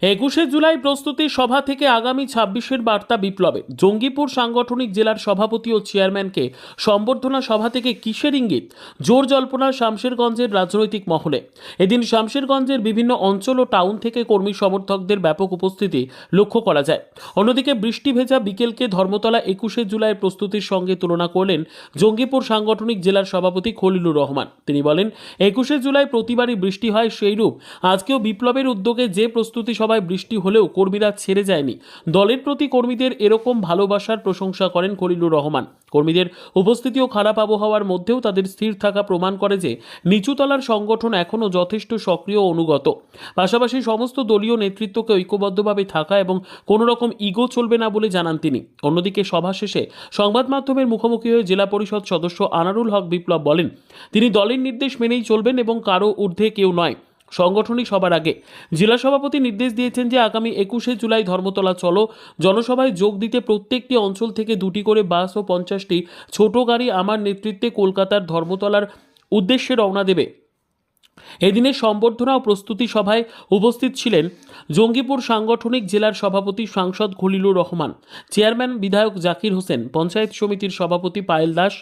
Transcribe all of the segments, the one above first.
21শে জুলাই প্রস্তুতি সভা থেকে আগামী 26-এর বার্তা বিপ্লবে। জঙ্গিপুর সাংগঠনিক জেলার সভাপতি ও চেয়ারম্যানকে সম্বর্ধনা সভা থেকে কিসের ইঙ্গিত? জোর জল্পনা শামশেরগঞ্জের রাজনৈতিক মহলে। এদিন শামশেরগঞ্জের বিভিন্ন অঞ্চল ও টাউন থেকে কর্মী সমর্থকদের ব্যাপক উপস্থিতি লক্ষ্য করা যায়। অন্যদিকে বৃষ্টি ভেজা বিকেলকে ধর্মতলা 21শে জুলাইয়ের প্রস্তুতির সঙ্গে তুলনা করলেন জঙ্গিপুর সাংগঠনিক জেলার সভাপতি খলিলুর রহমান। তিনি বলেন, 21শে জুলাই প্রতিবারই বৃষ্টি হয়, সেইরূপ আজকেও বিপ্লবের উদ্যোগে যে প্রস্তুতি সভায় বৃষ্টি হলেও কর্মীরা ছেড়ে যায়নি। দলের প্রতি কর্মীদের এরকম ভালোবাসার প্রশংসা করেন খলিলুর রহমান। কর্মীদের উপস্থিতি ও খারাপ আবহাওয়ার মধ্যেও তাদের স্থির থাকা প্রমাণ করে যে নিচুতলার সংগঠন এখনও যথেষ্ট সক্রিয় ও অনুগত। পাশাপাশি সমস্ত দলীয় নেতৃত্বকে ঐক্যবদ্ধভাবে থাকা এবং কোনো রকম ইগো চলবে না বলে জানান তিনি। অন্যদিকে সভা শেষে সংবাদ মাধ্যমের মুখোমুখি হয়ে জেলা পরিষদ সদস্য আনারুল হক বিপ্লব বলেন, তিনি দলের নির্দেশ মেনেই চলবেন এবং কারো ঊর্ধ্বে কেউ নয়। সাংগঠনিক সবার আগে জেলা সভাপতি নির্দেশ দিয়েছেন যে আগামী 21শে জুলাই ধর্মতলা চলো জনসভায় যোগ দিতে প্রত্যেকটি অঞ্চল থেকে 2টি করে বাস ও 50টি ছোট গাড়ি আমার নেতৃত্বে কলকাতার ধর্মতলার উদ্দেশ্যে রওনা দেবে। এদিনের সম্বর্ধনা ও প্রস্তুতি সভায় উপস্থিত ছিলেন জঙ্গিপুর সাংগঠনিক জেলার সভাপতি সাংসদ খলিলুর রহমান, চেয়ারম্যান বিধায়ক জাকির হোসেন, পঞ্চায়েত সমিতির সভাপতি পায়েল দাস,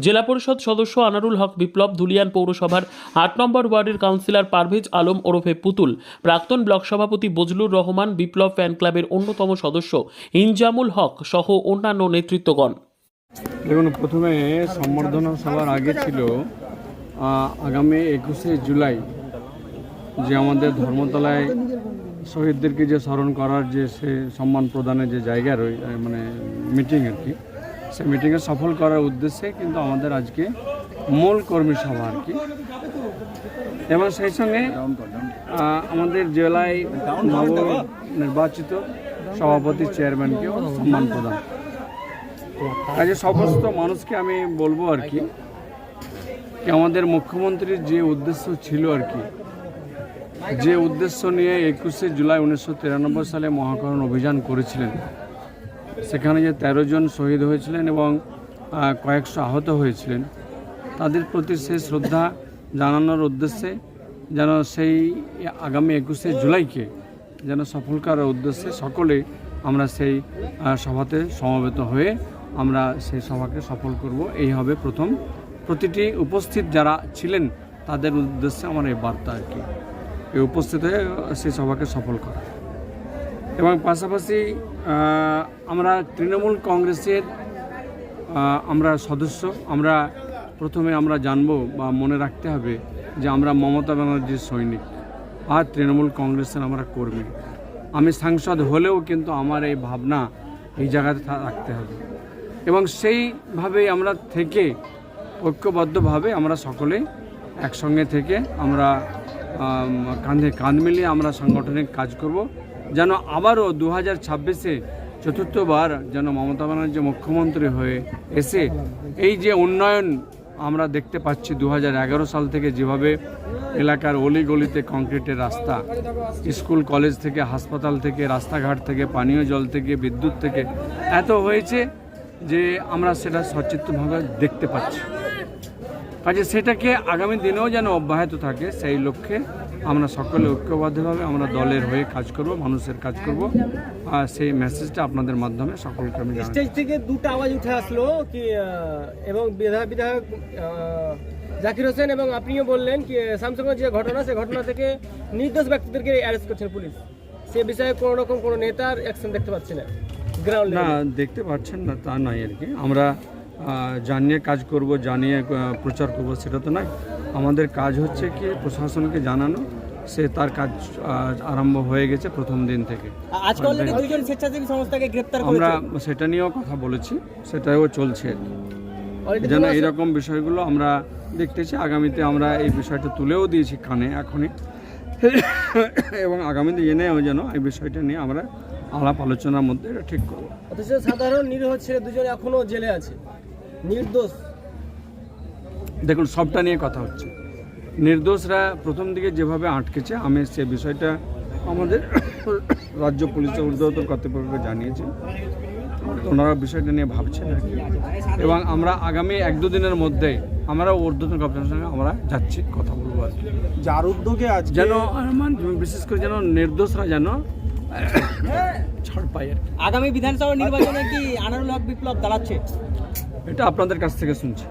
জেলা পরিষদ সদস্য আনারুল হক বিপ্লব, ধুলিয়ান পৌরসভার 8 নম্বর ওয়ার্ডের কাউন্সিলর পারভেজ আলম ওরফে পুতুল, প্রাক্তন ব্লক সভাপতি বজলুর রহমান, বিপ্লব ফ্যান ক্লাবের অন্যতম সদস্য ইনজামুল হক সহ অন্যান্য নেতৃত্বগণ। দেখুন, প্রথমে সম্বর্ধনা সভার আগে ছিল আগামী 21শে জুলাই যে আমাদের ধর্মতলায় শহীদদেরকে যে স্মরণ করার যে সে সম্মান প্রদানের যে জায়গা মানে মিটিং আর কি, সেই মিটিংয়ে সফল করার উদ্দেশ্যে কিন্তু আমাদের আজকে মূল কর্মী সভা আর কি। এবং সেই সঙ্গে আমাদের জেলায় নবনির্বাচিত সভাপতি চেয়ারম্যানকেও সম্মান প্রদান। কাজে সমস্ত মানুষকে আমি বলবো আর কি, আমাদের মুখ্যমন্ত্রীর যে উদ্দেশ্য ছিল আর কি, যে উদ্দেশ্য নিয়ে 21শে জুলাই 1993 সালে মহাকরণ অভিযান করেছিলেন, সেখানে যে 13 জন শহীদ হয়েছিলেন এবং কয়েকশো আহত হয়েছিলেন, তাদের প্রতি সেই শ্রদ্ধা জানানোর উদ্দেশ্যে যেন সেই আগামী 21শে জুলাইকে যেন সফল করার উদ্দেশ্যে সকলে আমরা সেই সভাতে সমবেত হয়ে আমরা সেই সভাকে সফল করব। এই হবে প্রথম, প্রতিটি উপস্থিত যারা ছিলেন তাদের উদ্দেশ্যে আমার এই বার্তা আর কি, এই উপস্থিত হয়ে সেই সভাকে সফল করা। এবং পাশাপাশি আমরা তৃণমূল কংগ্রেসের আমরা সদস্য, আমরা প্রথমে আমরা জানবো বা মনে রাখতে হবে যে আমরা মমতা ব্যানার্জির সৈনিক আর তৃণমূল কংগ্রেসের আমরা কর্মী। আমি সাংসদ হলেও কিন্তু আমার এই ভাবনা এই জায়গাতে রাখতে হবে এবং সেইভাবেই আমরা থেকে ঐক্যবদ্ধভাবে আমরা সকলে একসঙ্গে থেকে আমরা কাঁধে কাঁধ মিলিয়ে আমরা সাংগঠনিক কাজ করব, যেন আবারও 2026-এ চতুর্থবার যেন মমতা ব্যানার্জি মুখ্যমন্ত্রী হয়ে এসে এই যে উন্নয়ন আমরা দেখতে পাচ্ছি 2011 সাল থেকে, যেভাবে এলাকার অলিগলিতে কংক্রিটের রাস্তা, স্কুল কলেজ থেকে হাসপাতাল থেকে রাস্তাঘাট থেকে পানীয় জল থেকে বিদ্যুৎ থেকে এত হয়েছে যে আমরা সেটা সচিত্রভাবে দেখতে পাচ্ছি। কাজে সেটাকে আগামী দিনেও যেন অব্যাহত থাকে সেই লক্ষ্যে আমরা সকলে ঐক্যবদ্ধভাবে আমরা দলের হয়ে কাজ করব, মানুষের কাজ করব। আর সেই মেসেজটা আপনাদের মাধ্যমে সকলকে আমি জানাই। স্টেজ থেকে দুটো আওয়াজ উঠে আসলো কি এবং বিধায়ক জাকির হোসেন এবং আপনিও বললেন কি শামশেরগঞ্জের যে ঘটনা, সেই ঘটনা থেকে নির্দোষ ব্যক্তিদেরকে অ্যারেস্ট করছেন পুলিশ। সে বিষয়ে কোনো রকম কোনো নেতার অ্যাকশন দেখতে পাচ্ছি না, গ্রাউন্ড না দেখতে পাচ্ছেন না তা নয় আর কি। আমরা জানিয়ে কাজ করব, জানিয়ে প্রচার করব সেটা তো নয়। আমাদের কাজ হচ্ছে কি প্রশাসনকে জানানো, সে তার কাজ আরম্ভ হয়ে গেছে প্রথম দিন থেকে। আজকে অলরেডি দুইজন স্বেচ্ছাসেবী সংস্থাকে গ্রেফতার করেছে, আমরা সেটা নিয়েও কথা বলেছি, সেটাও চলছে যেন এইরকম বিষয়গুলো আমরা দেখতেছি। আগামীতে আমরা এই বিষয়টা তুলেও দিয়েছি কানে এখনই, এবং আগামীতে এনেও যেন এই বিষয়টা নিয়ে আমরা আলাপ আলোচনার মধ্যে এটা ঠিক করবো। অথচ সাধারণ নিরীহ ছেলে দুজন এখনো জেলে আছে, নির্দোষ। দেখুন, সবটা নিয়ে কথা হচ্ছে। নির্দোষরা প্রথম দিকে যেভাবে আটকেছে, আমি সে বিষয়টা আমাদের রাজ্য পুলিশের ঊর্ধ্বতন কর্তৃপক্ষকে জানিয়েছি, ওনারা বিষয়টা নিয়ে ভাবছেন আর কি। এবং আমরা আগামী 1-2 দিনের মধ্যে আমরা ঊর্ধ্বতন কর্তৃপক্ষের সঙ্গে আমরা যাচ্ছি, কথা বলবো আর কি, যার উদ্যোগে আজ যেন বিশেষ করে যেন নির্দোষরা যেন ছাড় পাই আর কি। আগামী বিধানসভা নির্বাচনে কি আনারুল হক বিপ্লব দাঁড়াচ্ছে? এটা আপনাদের কাছ থেকে শুনছি।